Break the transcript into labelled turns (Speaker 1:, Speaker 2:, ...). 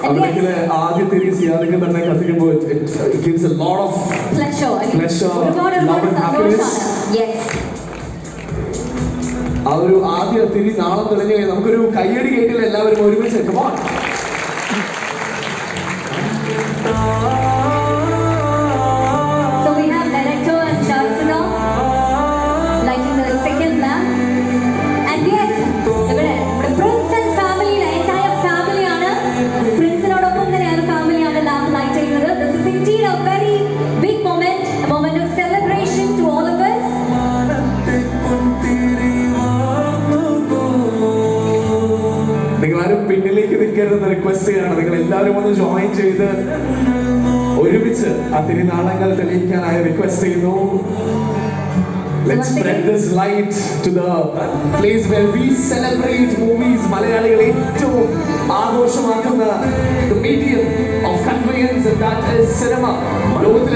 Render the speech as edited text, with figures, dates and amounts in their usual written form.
Speaker 1: അവിടേക്ക് ആദ്യ തിരി സിയാദിക്ക് തന്നെ കത്തിക്കുമ്പോൾ it gives a lot of pleasure, love and happiness. ആ ഒരു ആദ്യ തിരി നാളം തെളിഞ്ഞു കഴിഞ്ഞാൽ നമുക്കൊരു കയ്യടി കേട്ടില്ല എല്ലാവരും ഒരുമിച്ച് come on.
Speaker 2: So we have Director and Sharsana lighting the second lamp. And yes, the Prince and family, the entire family ആണ് പ്രിൻസിനോടൊപ്പം തന്നെ ഒരു ഫാമിലിയാണ് ലാമ്പ് ലൈറ്റ് ചെയ്യുന്നത്. This is indeed a very big moment, a moment of celebration to all of us.
Speaker 1: നിങ്ങളാരും പിന്നിലേക്ക് നിൽക്കരുതെന്ന് request ചെയ്യാണ്. നിങ്ങൾ എല്ലാവരും ഒന്ന് ജോയിൻ ചെയ്ത് ഒരുമിച്ച് ആ തിരുനാളങ്ങൾ തെളിയിക്കാനായി റിക്വസ്റ്റ് ചെയ്യുന്നു. Let's spread this light to the place where we celebrate movies. മലയാളികളെ ഏറ്റവും ആഘോഷമാക്കുന്ന the medium of conveyance, and that is cinema. ലോകത്തിൽ